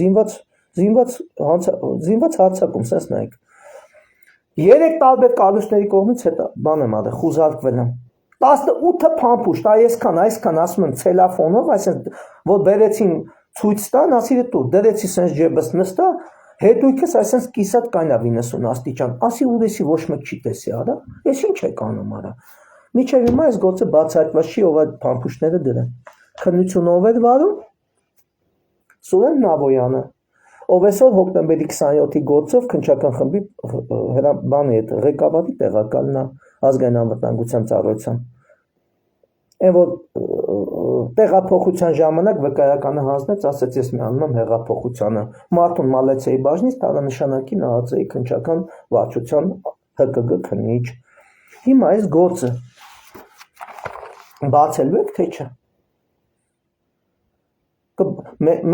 զինված հարձակում, սենց նայեք։ 3 տարբեր կառույցների կողմից հետո բան եմ արել, խուզարկվել եմ։ 18 փամփուշտ, այսքան ասում եմ ցելոֆոնով, այսինքն որ բերեցին ցույց տան, ասի դու դրեցի սենց ջեբս նստա, հետույքս այսպես կիսատ կանա 90 աստիճան, ասի ուրեսի ոչ մեկ չի տեսի, արա, ես ինչ եք անում, արա։ Միջև հիմա այս գործը բացահայտված չի, ով այդ փամփուշտները դրեն։ Քննությունով էր վարում Սուրեն Նավոյանը, ով այսօր հոկտեմբերի 27-ի գործով քննչական խմբի բանի հետ ղեկավարի տեղակալն է ազգային անվտանգության ծառայության։ Այն որ տեղափոխության ժամանակ վկայականը հանձնեց, ասաց ես միանում եմ հեղափոխությանը։ Մարտուն Մալեցիայի բաժնից տարանշանակի ՆԱԱԾ-ի քննչական վարչության ՀԿԳ քննիչ։ Հիմա այս գործը բացելու եք թե չէ։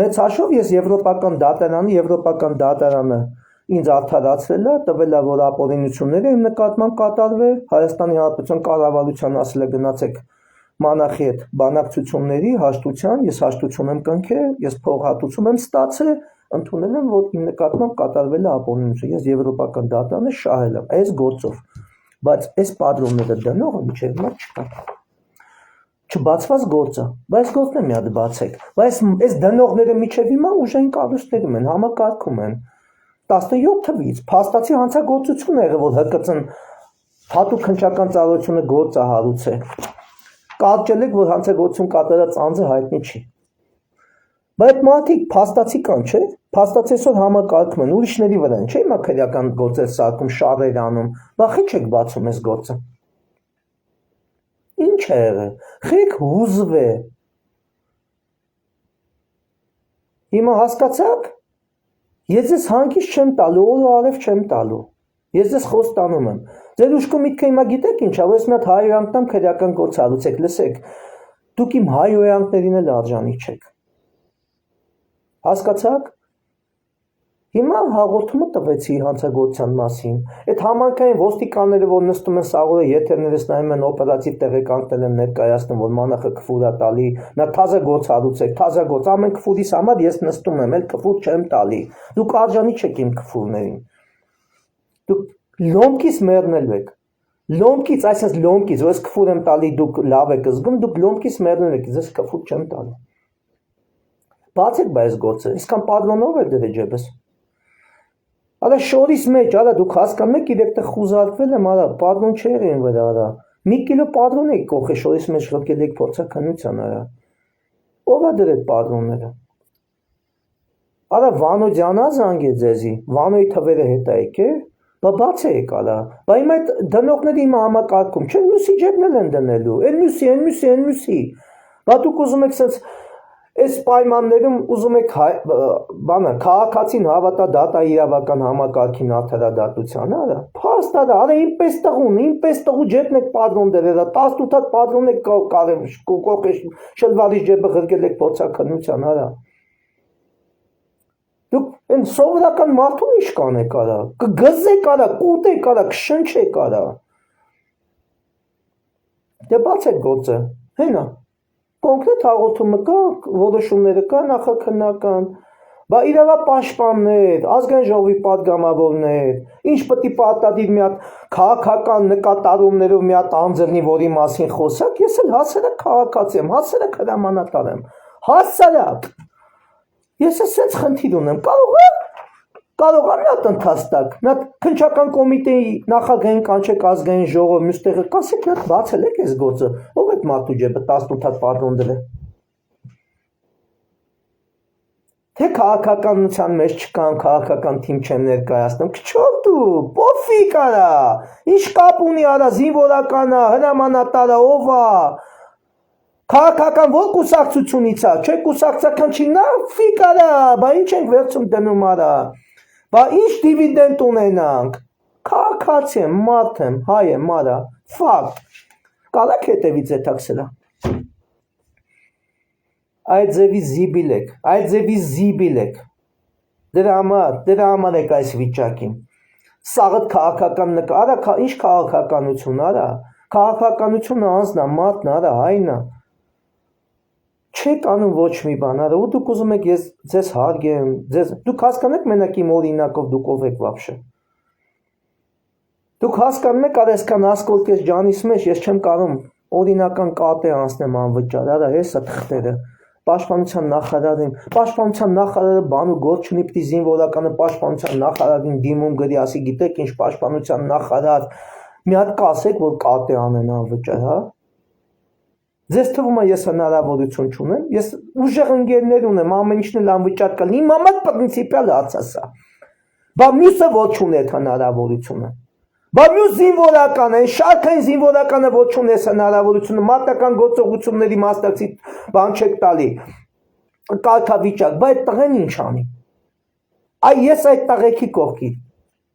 Մեծ հաշվով ես եվրոպական դատարանը ինձ արդարացրել է, տվել է, որ ապօրինությունները իմ նկատմամբ կատարվել, Հայաստանի Հանրապետության կառավարության ասել է գնացեք մանախի հետ բանակցությունների հաշտության, ես հաշտություն եմ կնքել, ես փոխհատուցում եմ ստացել, ընդունել եմ, որ իմ նկատմամբ կատարվել է ապօրինություն, ես եվրոպական դատարանը շահել եմ այս գործով, բայց այս պատրոնները դնողը միջև հիմա չկա։ Չբացված գործը, բայց գործն է մի հատ բացեք, բայց այս դնողները միջև հիմա ուժային կառույցներում են, համակարգում են 17 թվից, փաստացի հանցագործություն է եղել, որ ՀԿՑ-ն հատուկ քննչական ծառայությունը գործ է հարուցել, կարճել եք, որ հանցագործություն կատարած անձը հայտնի չի, բայց մարդիկ փաստացի կան, չէ, փաստացի այսօր համակարգում են, ուրիշների վրա են, չէ, հիմա քրեական գործեր սարքում, շարեր անում, բախի չեք բացում այս գործը։ Ինչ է եղել, խեք հուզվե։ Հիմա հասկացաք, ես ձեզ հանգիստ չեմ տալու, օր ու արև չեմ տալու, ես ձեզ խոստանում եմ, ձեր ուշքու միտքը հիմա գիտեք ինչ, ես մի հատ հայոյանքնամ քրեական գործ հարուցեք, լսեք, դուք իմ հայոյանքներին էլ արժանի չեք, հասկացաք, Հիմա հաղորդումը տվեցի հանցագործության մասին։ Այդ համակային ոստիկանները, որ նստում են սաղորը եթերներս նայում են օպերատիվ տեղեկանքներ են ներկայացնում, որ մանախը քֆուր է տալի, նա թազա գործ հարուցեք, թազա գործ, ամեն քֆուրիս համար ես նստում եմ, էլ քֆուր չեմ տալի։ Դուք արժանի չեք իմ քֆուրներին։ Դուք լոմկից մեռնել եք։ Լոմկից, այսինքն լոմկից, որ ես քֆուր եմ տալի, դուք լավ եք զգում, դուք լոմկից մեռնել եք, ես քֆուր չեմ տալի։ Բացեք բայց գործը, իսկան պատրոնով է դրե ջեբս։ Արա շորիս մեջ, արա դուք հասկանում եք, իրեկտը խուզարկվել եմ, արա պատրոն չէր են վրա, արա։ Մի կիլո պատրոն եք կողե շորիս մեջ ղրկել եք փորձականության, արա։ Ով է դրել պատրոնները։ Արա Վանոյանը զանգե ձեզի, Վանոյի թվերը հետ եք է, բա բացեք արա։ Բա հիմա այդ դնողների հիմա համակարգում, չէ՞ մյուսի ջեբն են դնելու, այն մյուսի։ Բա դուք ուզում եք sense այս պայմաններում ուզում եք բանը քաղաքացին հավատա դատա իրավական համակարգին արդարադատությանը, արա։ Փաստ արա, արա ինպես տղու ջեբն եք պատրոն դրել, 18 հատ պատրոն եք կարել, կողե շլվարի ջեբը ղրկել եք փորձականության, արա։ Դուք այն սովորական մարդուն ինչ կանեք, արա, կգզեք, արա, կուտեք, արա, կշնչեք, արա։ Դե բացեք գործը, հենա։ Կոնկրետ հաղորդումը կա, որոշումները կա նախաքննական, բա իրավապաշտպաններ, ազգային ժողովի падգամավորներ, ինչ պետք է պարտադիր մի հատ քաղաքական նկատառումներով մի հատ անձրնի, որի մասին խոսակ, ես էլ հասարակ քաղաքացի եմ, հասարակ հրամանատար եմ, հասարակ։ Ես ասենց խնդիր ունեմ, կարող է մի հատ ընթաստակ, մի հատ քննչական կոմիտեի նախագահին կանչեք ազգային ժողով, մյուս տեղը կասեք, մի հատ բացել եք այս գործը, ով այդ մարդու ջեբը 18 հատ պատրոն դրել։ Թե քաղաքականության մեջ չկան, քաղաքական թիմ չեմ ներկայացնում, քչորդու, պոֆիկ արա, ինչ կապ ունի արա, զինվորականը, հրամանատարը, ով է, քաղաքական ո՞ր կուսակցությունից է, չէ կուսակցական չի, նա ֆիկ արա, բա ինչ ենք վերցում դնում արա, բա ինչ դիվիդենդ ունենանք, քաղաքացի եմ, մարդ եմ, հայ եմ, արա, ֆակտ, կարաք հետևից եթաքսելա։ Այդ ձևի զիբիլ եք, դրա համար եք այս վիճակին, սաղըտ քաղաքական արա, ինչ քաղաքականություն, արա, քաղաքականությունը անձնա, մարդն արա, հայնա, չեք անում ոչ մի բան, արա, ու դուք ուզում եք ես ձեզ հարգեմ, դուք հասկանեք մենակ իմ օրինակով դուք ով եք վաբշե, դուք հասկանում եք արա այսքան ասկոլտ ես ջանիս մեջ, ես չեմ կարում օրինական կատե անցնեմ անվճար, արա, հեսա թղթերը, պաշտպանության նախարարը բան ու գործ չունի, պիտի զինվորականը պաշտպանության նախարարին դիմում գրի, ասի գիտեք ինչ պաշտպանության նախարար, մի հատ կասեք, որ կատե անեն անվճար, հա։ Ձեզ թվում է ես հնարավորություն չունեմ, ես ուժեղ ընկերներ ունեմ, ամեն ինչն էլ անվճար կա, իմ համար պրինցիպիալ հարցը, բա մյուսը ոչ ունի այդ հնարավորությունը, բա մյուս զինվորականը, շարքային զինվորականը ոչ ունի այս հնարավորությունը, մարտական գործողությունների մասնակցի բան չեք տալի, կարգավիճակ, բա այդ տղեն ինչ անի, ես այդ տղեկի կողքի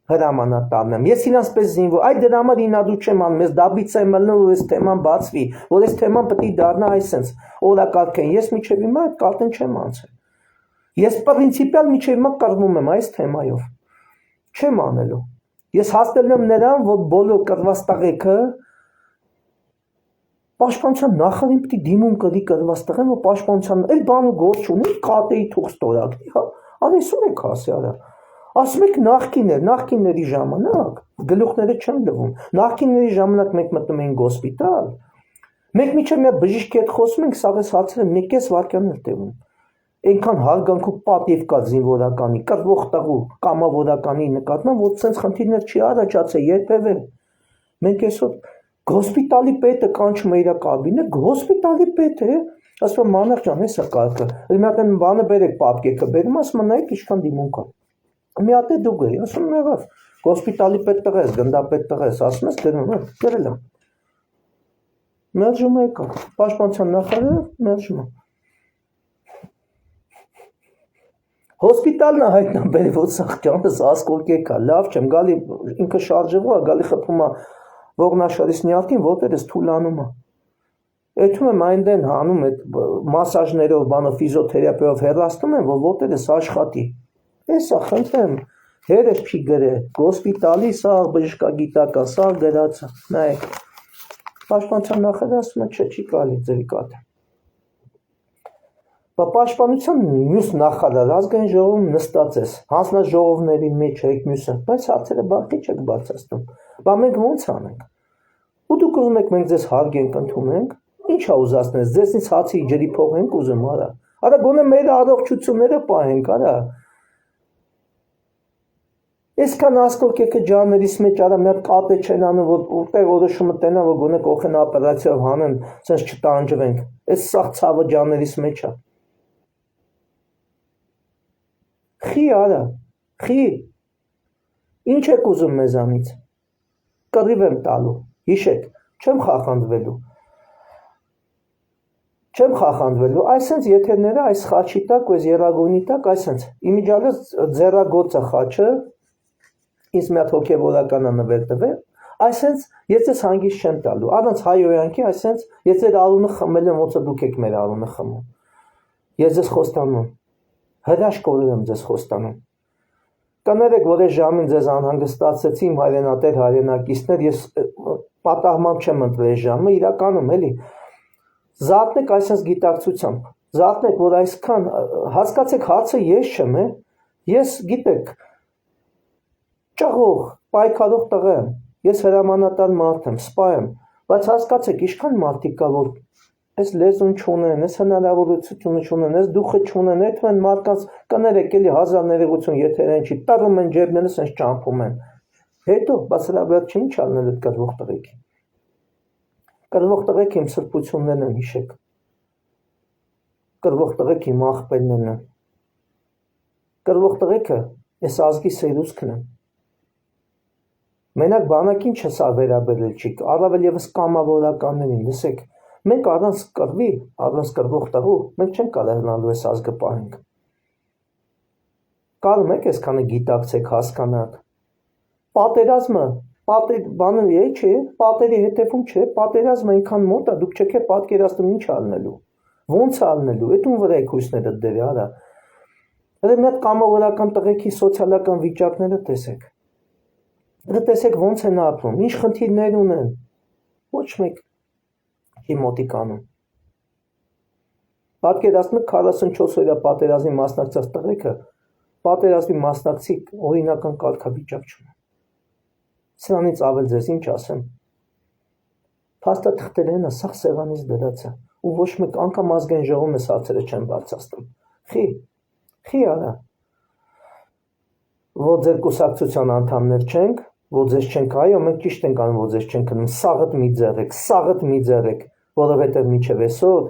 հրամանատարն եմ, ես իրանց պես զինվոր, այդ դրա համար ինադու չեմ անում, ես դաբից եմ ելնում, որ այս թեման բացվի, որ այս թեման պետք է դառնա այսենց, օրակարգեն, ես միջև հիմա այդ կարտեն չեմ անցել, ես պրինցիպիալ միջև հիմա կռվում եմ այս թեմայով, չեմ անելու, ես հասնել եմ նրան, որ բոլոր կռված տղեկը պաշտպանության նախարարին պետք է դիմում կրի կռված տղեն, որ պաշտպանության, այդ բան ու գործ չունի, կատեի թուղթ ստորագրի, հա, այսօր եք ասի արա, ասում եք նախկինների ժամանակ, գլուխները չեն լվում, նախկինների ժամանակ մենք մտնում էինք հոսպիտալ, մենք միջև մի հատ բժիշկի հետ խոսում ենք, սաղ ես հարցերը 1.5 վայրկյան էլ տևում, այնքան հարգանք ու պատիվ կա զինվորականի, կռվող տղու, կամավորականի նկատմամբ, որ ցենց խնդիրներ չի առաջացել երբևէ։ Մենք այսօր հոսպիտալի պետը կանչում է իր կաբինետ, հոսպիտալի պետը, ասում մանախ ջան, հեսա կարգը, մի հատ այն բանը բերեք պապկեքը, բերում ասում նայեք ինչքան դիմում կա։ Մի հատ է դու գերի, ասում եղավ, հոսպիտալի պետ տղես, գնդապետ տղես, ասում ես դնում եմ, գրել եմ։ Մերժում եկա, պաշտպանության նախարարը մերժում է։ Հոսպիտալն է հայտնաբերել, որ սաղճանս ասկոլկ եկա, լավ չեմ, գալի ինքը շարժվում է, գալի խփում է ողնաշարիս նյարդին, որտեղ ես թուլանում է։ Էթում եմ այն դեն հանում այդ մասաժներով, բանով, ֆիզիոթերապիայով հեռացնում եմ, որ որտեղ ես աշխատի։ Էսա խնդրեմ, հերս չի գրե, գոսպիտալի սա բժշկագիտական, սա գրածը, նայեք, պաշտպանության նախարարը ասում է, չի կարելի ձերի կատը։ Բա պաշտպանության մյուս նախարար ազգային ժողովում նստած ես, հանձնաժողովների մեջ եք մյուսը, բայց հարցերը բախի չեք բարձրացնում։ Բա մենք ո՞նց անենք։ Ու դուք ուզում եք մենք ձեզ հարգենք, ընդունենք, ի՞նչ ա ուզածնես, ձեզնից հացի ջրի փող ենք ուզում, արա։ Արա գոնե մեր առողջությունները պահենք, արա։ Այսքան ասկոկեքը ջաներիս մեջ արա մի հատ կատե չեն անում, որ ուտեղ որոշումը տենա, որ գոնե կողեն օպերացիա հանեն, ցենց չտանջվենք։ Այս սաղ ցավը ջաներիս մեջ է։ Խի արա, խի։ Ինչ եք ուզում մեզանից։ Կռիվ եմ տալու, հիշեք, չեմ խախանդվելու, այսենց եթերները այս խաչի տակ, այս երագույնի տակ, այսենց, իմիջալս ձեռագոցը խաչը, ինձ մի հատ հոգևորական նվեր տվել, այսենց ես ես հանգիստ չեմ տալու, առանց հայոյանքի, այսենց ես ձեր արունը խմել եմ, ոնց դուք եք մեր արունը խմում, ես ձեզ խոստանում, հրաշքորեր եմ ձեզ խոստանում, կներեք, որ այս ժամին ձեզ անհանգստացեցի իմ հայրենատեր հայրենակիցներ, ես պատահմամբ չեմ ընտրել այս ժամը, իրականում էլի, զարթնեք այսպես գիտակցությամբ, զարթնեք, որ այսքան, հասկացեք հարցը ես չեմ, ես գիտեք, ճաղող, պայքարող տղա եմ, ես հրամանատար մարդ եմ, սպա եմ, բայց հասկացեք, ինչքան մարդիկ կա, որ այս լեզուն չունեն, այս հնարավորությունը չունեն, այս դուխը չունեն, այդ են մարդկանց կներեք էլի հազար ներողություն եթերեն չի, տարում են ջեբները սենց ճամփում են, հետո, բաց հրա վերջ ինչ ալնել այդ կրվող տղեքի, կրվող տղեք իմ սրբություններն են հիշեք, կրվող տղեք իմ աղբերներն են, կրվող տղեքը այս ազգի սերուսքն են, մենակ բանակին չսա վերաբերել չի, առավել ևս կամավորականներին, լսեք, մենք առանց կրվի, առանց կրվող տղու, մենք չենք կարող հնալու այս ազգը պահենք, կարում եք այսքանը գիտակցեք, հասկանաք, պատերազմը, բանը չէ, պատերի հետևում չէ, պատերազմը այնքան մոտ է, դուք չեք պատկերացնում ինչ ալնելու, ոնց ալնելու, այդ ում վրա եք հույսները դերը, արա, մի հատ կամավորական տղեքի սոցիալական վիճակները տեսեք, դա տեսեք ոնց են ապրում, ինչ խնդիրներ ունեն, ոչ մեկ չի մոտիկանում, պատկերացնեք 44 օրյա պատերազմի մասնակցած տղեկը, պատերազմի մասնակցի օրինական կարգավիճակ չունեն, սրանից ավել ձեզ ինչ ասեմ, փաստաթղթեր են սաղ սեղանից դրածը, ու ոչ մեկ անգամ ազգային ժողովում ես հարցերը չեն բարձրացնում, խի արա, որ ձեր կուսակցության անդամներ չենք, որ ձեզ չենք այո, մենք ճիշտ ենք անում, որ ձեզ չենք կնում, սաղըտ մի ձեռեք, որովհետև միջև այսօր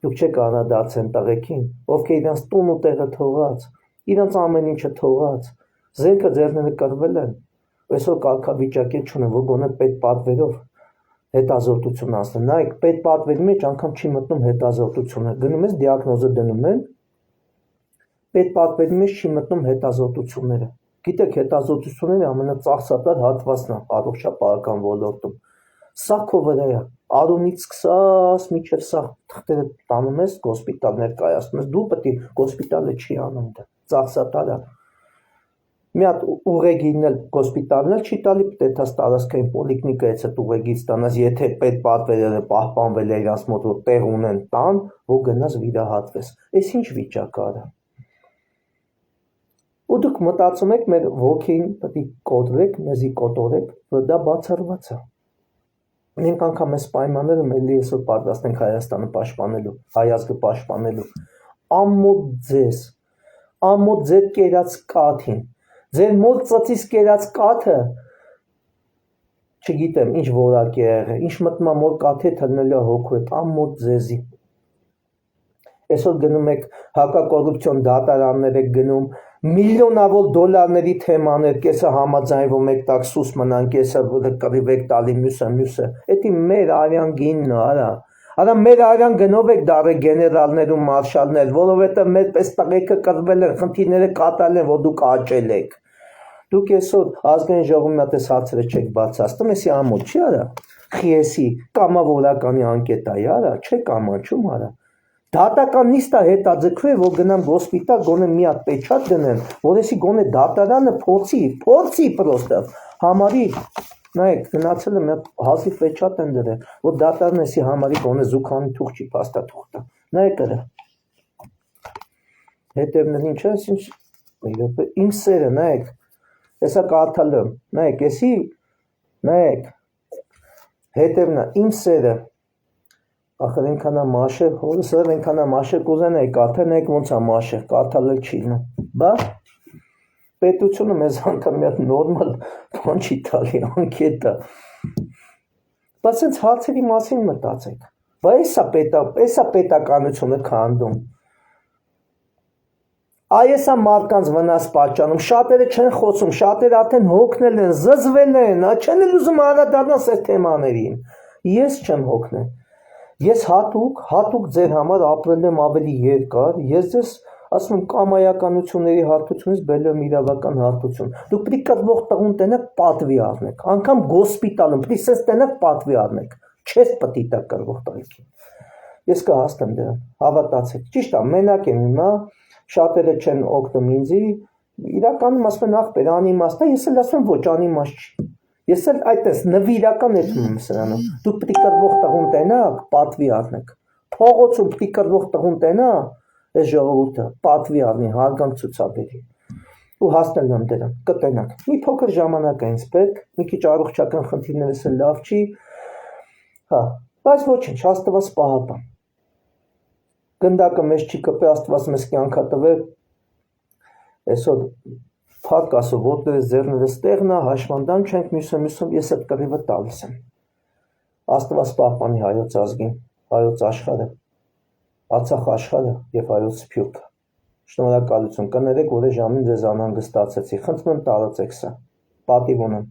դուք չեք անդրադարձեն տղեկին, ովքեր իրանց տուն ու տեղը թողած, իրանց ամեն ինչը թողած, զենքը ձեռները կրվել են, այսօր կարգավիճակի չունեն, որ գոնե պետ պատվերով հետազոտություն անցնեն, նայեք, պետ պատվերի մեջ անգամ չի մտնում հետազոտությունը, գնում ես դիագնոզը դնում են, պետ պատվերի մեջ չի մտնում հետազոտությունները, գիտեք հետազոտությունները ամենածախսատար հատվածն է առողջապահական ոլորտում, սա քո վրա է, արունից սկսած մինչև սա թղթերը տանում ես, հոսպիտալ ներկայացնում ես, դու պետք է հոսպիտալը չի անում դա, ծախսատար է, մի հատ ուղեգիրն էլ հոսպիտալն էլ չի տալի, պետք է տարածքային պոլիկլինիկայից այդ ուղեգիր ստանաս, եթե պետ պատվերը պահպանվել է իրանց մոտ, որ տեղ ունեն տան, որ գնաս վիրահատվես, այս ինչ վիճակ արա, ու դուք մտածում եք մեր ոգին պետք է կոտրեք, մեզի կոտորեք, որ դա բացառված է, մենք անգամ այս պայմանները մելի այսօր պատրաստենք Հայաստանը պաշտպանելու, հայ ազգը պաշտպանելու, ամոթ ձեր կերած կաթին, ձեր մոտ ծծից կերած կաթը, չգիտեմ, ինչ որակ է եղել, ինչ մտմա մոր կաթի թրնելու հոգու հետ, ամոթ ձեզի, այսօր գնում եք հակակոռուպցիոն դատարաններ եք գնում, միլիոնավոր դոլարների թեմաներ, կեսը համաձայնվում եք տակ սուս մնան, կեսը կռիվ եք տալի մյուսը, էդի մեր արյան գինն արա մեր արյան գնով եք դարը գեներալներ ու մարշալներ, որովհետև մեր պես տղեկը կռվել են, խնդիրները կատարել են, որ դուք աճել եք, դուք այսօր ազգային ժողովի մատես հարցերը չեք բացասնում, էսի ամոթ չի արա, խիեսի կամավորականի անկետայի արա, չեք ամաչում արա, Դատական նիստա հետաձգվի, որ գնամ հոսպիտալ, գոնե մի հատ պեչատ դնեն, որովհետեւ գոնե դատարանը փորձի պրոստը համարի, նայեք, գնացել եմ հազիվ պեչատ են դրել, որ դատարանը էսի համարի գոնե զուգանի թուղթ չի, փաստաթուղթ տա։ Նայեք դրա։ Հետևն ինչ է, իմ սերը, նայեք, հեսա կարդալ եմ, նայեք, էսի, նայեք, հետևն է, իմ սերը, ախր ենքանա մաշեր, հորսը ենքանա մաշեր կուզեն է կարդալ, նայեք ոնց է մաշեր, կարդալ էլ չի լինում, բա, պետությունը մեզ անգամ մի հատ նորմալ բան չի տալի, անկետը, բա սենց հարցերի մասին մտածեք, բա էսա պետականությունը քանդում, Այս մարդկանց վնաս պատճանում, շատերը չեն խոսում, շատերը արդեն հոգնել են, զզվել են, չեն էլ ուզում անդրադառնալ այս թեմաներին։ Ես չեմ հոգնել։ Ես հատուկ ձեր համար ապրել եմ ավելի երկար, ես ձեզ ասում եմ կամայականությունների հարթությունից բերել եմ իրավական հարթություն։ Դուք պետք է կրվող տղուն տենակ պատվի առնեք, անգամ հոսպիտալում պետք է սենց տենակ պատվի առնեք, չես պետք է կրվող տղեկին։ Ես կհասնեմ դրան, հավատացեք, ճիշտ է, մենակ եմ հիմա Շատերը չեն օգնում ինձի, իրականում ասում են ախպեր, անիմաստ է, ես էլ ասում ոչ, անիմաստ չի։ Ես էլ այդպես նվիրական էթում եմ սրանում, դուք պետք է կրվող տղուն տենակ, պատվի առնեք, փողոցում պետք է կրվող տղուն տենա, այս ժողովուրդը պատվի առնի, հարգանք ցուցաբերի, ու հասնել եմ դրան, կտենակ, մի փոքր ժամանակ է ինձ պետք, մի քիչ առողջական խնդիրներս էլ լավ չի, բայց ոչինչ, Աստված պահապան։ Գնդակը մեզ չի կպե, Աստված մեզ կյանքա տվե, այսօր փակ ասո, ոտներս ձեռներս տեղն է, հաշմանդամ չենք մյուսում, ես այդ կռիվը տալիս եմ։ Աստված պահպանի հայոց ազգին, հայոց աշխարհը, Արցախ աշխարհը եւ հայոց սփյուռքը։ Շնորհակալություն, կներեք, որ ժամին ձեզ անհանգստացեցի, խնդրում եմ տարածեք սա, պատիվ ունեմ։